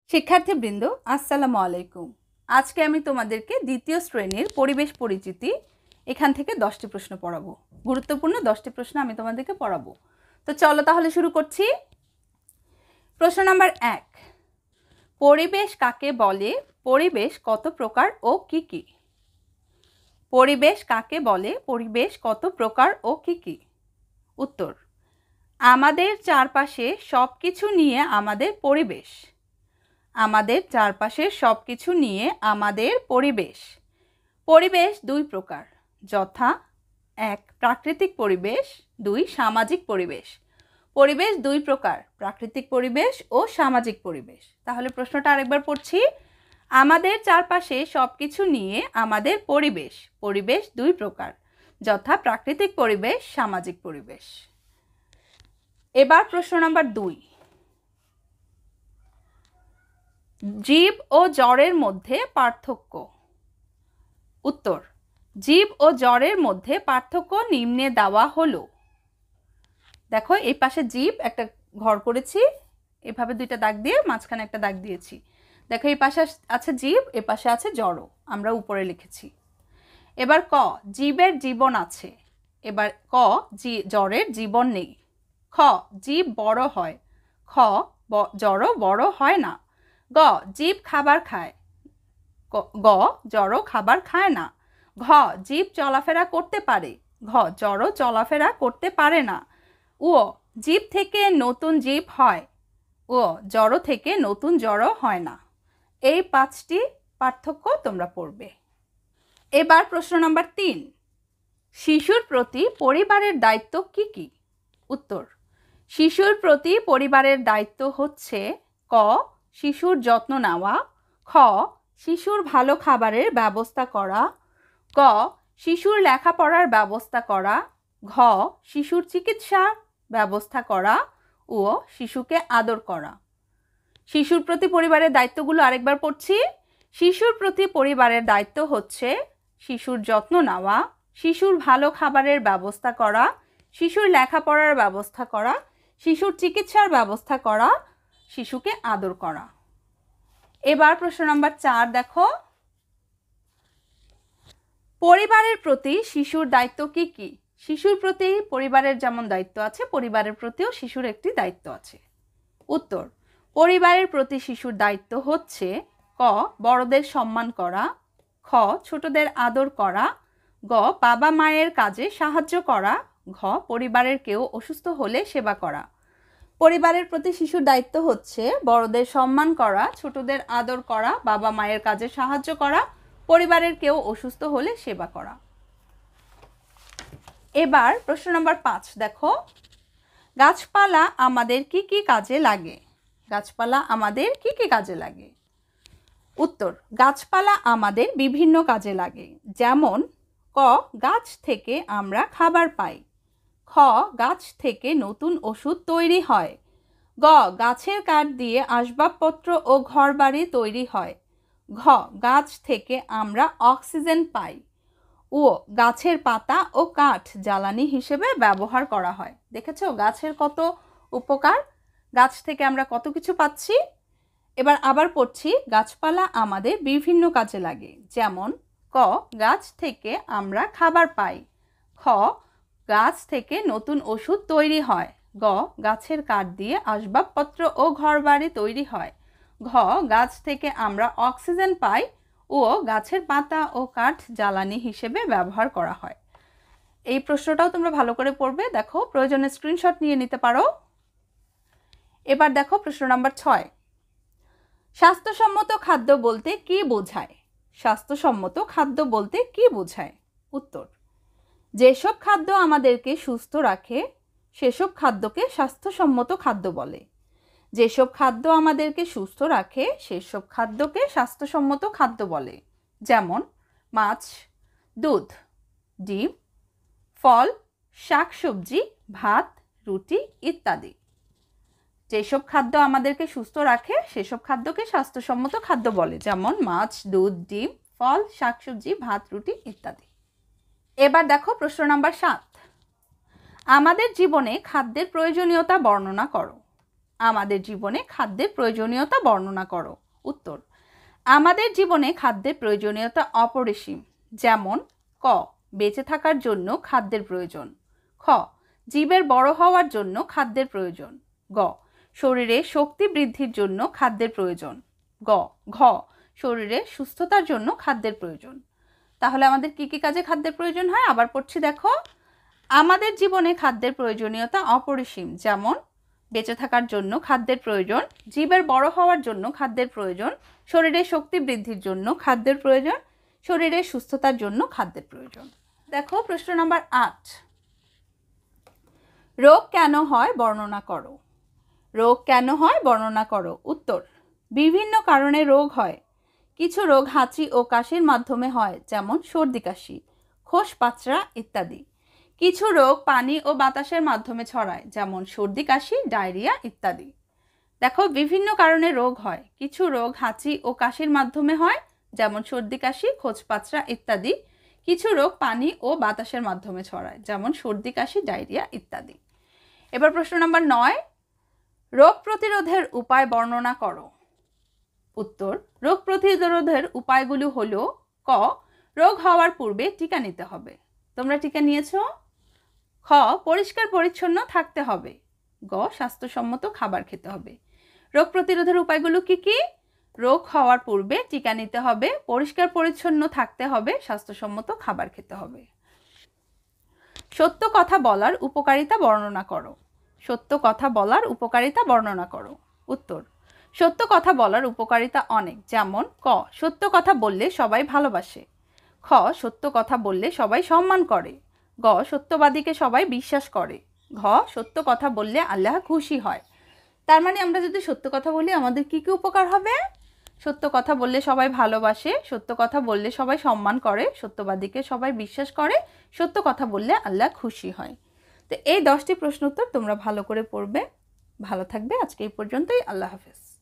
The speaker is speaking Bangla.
শিক্ষার্থীবৃন্দ আসসালামু আলাইকুম। আজকে আমি তোমাদেরকে দ্বিতীয় শ্রেণীর পরিবেশ পরিচিতি এখান থেকে 10টি প্রশ্ন পড়াবো। গুরুত্বপূর্ণ 10টি প্রশ্ন আমি তোমাদেরকে পড়াবো। তো চলো তাহলে শুরু করছি। প্রশ্ন নাম্বার 1, পরিবেশ কাকে বলে, পরিবেশ কত প্রকার ও কি কি? পরিবেশ কাকে বলে, পরিবেশ কত প্রকার ও কি কি? উত্তর, আমাদের চারপাশে সব কিছু নিয়ে আমাদের পরিবেশ। আমাদের চারপাশের সব কিছু নিয়ে আমাদের পরিবেশ। পরিবেশ দুই প্রকার, যথা 1 প্রাকৃতিক পরিবেশ, 2 সামাজিক পরিবেশ। পরিবেশ দুই প্রকার, প্রাকৃতিক পরিবেশ ও সামাজিক পরিবেশ। তাহলে প্রশ্নটা আরেকবার পড়ছি। আমাদের চারপাশে সব কিছু নিয়ে আমাদের পরিবেশ। পরিবেশ দুই প্রকার, যথা প্রাকৃতিক পরিবেশ, সামাজিক পরিবেশ। এবার প্রশ্ন নাম্বার 2, জীব ও জড়ের মধ্যে পার্থক্য। উত্তর, জীব ও জড়ের মধ্যে পার্থক্য নিম্নে দেওয়া হলো। দেখো এই পাশে জীব একটা ঘর করেছি, এভাবে দুইটা দাগ দিয়ে মাঝখানে একটা দাগ দিয়েছি। দেখো এই পাশে আছে জীব, এ পাশে আছে জড়, আমরা উপরে লিখেছি। এবার ক, জীবের জীবন আছে। এবার ক, জড়ের জীবন নেই। খ, জীব বড় হয়। খ, জড় বড় হয় না। গ, জীব খাবার খায়। গ, জড় খাবার খায় না। ঘ, জীব চলাফেরা করতে পারে। ঘ, জড় চলাফেরা করতে পারে না। ও, জীব থেকে নতুন জীব হয়। ও, জড় থেকে নতুন জড় হয় না। এই 5টি পার্থক্য তোমরা পড়বে। এবার প্রশ্ন নাম্বার 3, শিশুর প্রতি পরিবারের দায়িত্ব কি কি? উত্তর, শিশুর প্রতি পরিবারের দায়িত্ব হচ্ছে ক, শিশুর যত্ন নেওয়া। খ, শিশুর ভালো খাবারের ব্যবস্থা করা। গ, শিশুর লেখাপড়ার ব্যবস্থা করা। ঘ, শিশুর চিকিৎসার ব্যবস্থা করা ও শিশুকে আদর করা। শিশুর প্রতি পরিবারের দায়িত্বগুলো আরেকবার পড়ছি। শিশুর প্রতি পরিবারের দায়িত্ব হচ্ছে শিশুর যত্ন নেওয়া, শিশুর ভালো খাবারের ব্যবস্থা করা, শিশুর লেখাপড়ার ব্যবস্থা করা, শিশুর চিকিৎসার ব্যবস্থা করা, শিশুকে আদর করা। এবার প্রশ্ন নাম্বার 4 দেখো, পরিবারের প্রতি শিশুর দায়িত্ব কি কি? শিশুর প্রতি পরিবারের যেমন দায়িত্ব আছে, পরিবারের প্রতিও শিশুর একটি দায়িত্ব আছে। উত্তর, পরিবারের প্রতি শিশুর দায়িত্ব হচ্ছে ক, বড়দের সম্মান করা। খ, ছোটদের আদর করা। গ, বাবা মায়ের কাজে সাহায্য করা। ঘ, পরিবারের কেউ অসুস্থ হলে সেবা করা। পরিবারের প্রতি শিশুর দায়িত্ব হচ্ছে বড়দের সম্মান করা, ছোটদের আদর করা, বাবা মায়ের কাজে সাহায্য করা, পরিবারের কেউ অসুস্থ হলে সেবা করা। এবার প্রশ্ন নাম্বার 5 দেখো, গাছপালা আমাদের কি কি কাজে লাগে? গাছপালা আমাদের কি কি কাজে লাগে? উত্তর, গাছপালা আমাদের বিভিন্ন কাজে লাগে। যেমন ক, গাছ থেকে আমরা খাবার পাই। খ, গাছ থেকে নতুন ওষুধ তৈরি হয়। গ, গাছের কাঠ দিয়ে আসবাবপত্র ও ঘরবাড়ি তৈরি হয়। ঘ, গাছ থেকে আমরা অক্সিজেন পাই। ও, গাছের পাতা ও কাঠ জ্বালানি হিসেবে ব্যবহার করা হয়। দেখেছো গাছের কত উপকার, গাছ থেকে আমরা কত কিছু পাচ্ছি। এবার আবার পড়ছি, গাছপালা আমাদের বিভিন্ন কাজে লাগে। যেমন ক, গাছ থেকে আমরা খাবার পাই। খ, গাছ থেকে নতুন ওষুধ তৈরি হয়। গ, গাছের কাঠ দিয়ে আসবাবপত্র ও ঘরবাড়ি তৈরি হয়। ঘ, গাছ থেকে আমরা অক্সিজেন পাই ও গাছের পাতা ও কাঠ জ্বালানি হিসেবে ব্যবহার করা হয়। এই প্রশ্নটাও তোমরা ভালো করে পড়বে, দেখো প্রয়োজনে স্ক্রিনশট নিয়ে নিতে পারো। এবার দেখো প্রশ্ন নাম্বার 6, স্বাস্থ্যসম্মত খাদ্য বলতে কি বোঝায়? স্বাস্থ্যসম্মত খাদ্য বলতে কি বোঝায়? উত্তর, যেসব খাদ্য আমাদেরকে সুস্থ রাখে সেসব খাদ্যকে স্বাস্থ্যসম্মত খাদ্য বলে। যেসব খাদ্য আমাদেরকে সুস্থ রাখে সেসব খাদ্যকে স্বাস্থ্যসম্মত খাদ্য বলে। যেমন মাছ, দুধ, ডিম, ফল, শাকসবজি, ভাত, রুটি ইত্যাদি। যেসব খাদ্য আমাদেরকে সুস্থ রাখে সেসব খাদ্যকে স্বাস্থ্যসম্মত খাদ্য বলে। যেমন মাছ, দুধ, ডিম, ফল, শাকসবজি, ভাত, রুটি ইত্যাদি। এবার দেখো প্রশ্ন নাম্বার 7, আমাদের জীবনে খাদ্যের প্রয়োজনীয়তা বর্ণনা করো। আমাদের জীবনে খাদ্যের প্রয়োজনীয়তা বর্ণনা করো। উত্তর, আমাদের জীবনে খাদ্যের প্রয়োজনীয়তা অপরিসীম। যেমন ক, বেঁচে থাকার জন্য খাদ্যের প্রয়োজন। খ, জীবের বড় হওয়ার জন্য খাদ্যের প্রয়োজন। গ, শরীরে শক্তি বৃদ্ধির জন্য খাদ্যের প্রয়োজন। ঘ, শরীরে সুস্থতার জন্য খাদ্যের প্রয়োজন। তাহলে আমাদের কি কি কাজে খাদ্যের প্রয়োজন হয়? আবার পড়ছি, দেখো। আমাদের জীবনে খাদ্যের প্রয়োজনীয়তা অপরিসীম। যেমন বেঁচে থাকার জন্য খাদ্যের প্রয়োজন, জীবের বড় হওয়ার জন্য খাদ্যের প্রয়োজন, শরীরে শক্তি বৃদ্ধির জন্য খাদ্যের প্রয়োজন, শরীরের সুস্থতার জন্য খাদ্যের প্রয়োজন। দেখো প্রশ্ন নাম্বার 8, রোগ কেন হয় বর্ণনা করো। রোগ কেন হয় বর্ণনা করো। উত্তর, বিভিন্ন কারণে রোগ হয়। কিছু রোগ হাঁচি ও কাশির মাধ্যমে হয়, যেমন সর্দি কাশি, খোস পাচড়া ইত্যাদি। কিছু রোগ পানি ও বাতাসের মাধ্যমে ছড়ায়, যেমন সর্দি কাশি, ডায়রিয়া ইত্যাদি। দেখো, বিভিন্ন কারণে রোগ হয়। কিছু রোগ হাঁচি ও কাশির মাধ্যমে হয়, যেমন সর্দি কাশি, খোঁচ পাচড়া ইত্যাদি। কিছু রোগ পানি ও বাতাসের মাধ্যমে ছড়ায়, যেমন সর্দি কাশি, ডায়রিয়া ইত্যাদি। এবার প্রশ্ন নাম্বার 9, রোগ প্রতিরোধের উপায় বর্ণনা করো। উত্তর, রোগ প্রতিরোধের উপায়গুলো হলো ক, রোগ হওয়ার পূর্বে টিকা নিতে হবে। তোমরা টিকা নিয়েছো? খ, পরিষ্কার পরিচ্ছন্ন থাকতে হবে। গ, স্বাস্থ্যসম্মত খাবার খেতে হবে। রোগ প্রতিরোধের উপায়গুলো কি কি? রোগ হওয়ার পূর্বে টিকা নিতে হবে, পরিষ্কার পরিচ্ছন্ন থাকতে হবে, স্বাস্থ্যসম্মত খাবার খেতে হবে। সত্য কথা বলার উপকারিতা বর্ণনা করো। সত্য কথা বলার উপকারিতা বর্ণনা করো। উত্তর, সত্য কথা বলার উপকারিতা অনেক। যেমন ক, সত্য কথা বললে সবাই ভালোবাসে। খ, সত্য কথা বললে সবাই সম্মান করে। গ, সত্যবাদীকে সবাই বিশ্বাস করে। ঘ, সত্য কথা বললে আল্লাহ খুশি হয়। তার মানে আমরা যদি সত্য কথা বলি আমাদের কি কি উপকার হবে? সত্য কথা বললে সবাই ভালোবাসে, সত্য কথা বললে সবাই সম্মান করে, সত্যবাদীকে সবাই বিশ্বাস করে, সত্য কথা বললে আল্লাহ খুশি হয়। তো এই 10টি প্রশ্ন উত্তর তোমরা ভালো করে পড়বে। ভালো থাকবে। আজকে এই পর্যন্তই। আল্লাহ হাফেজ।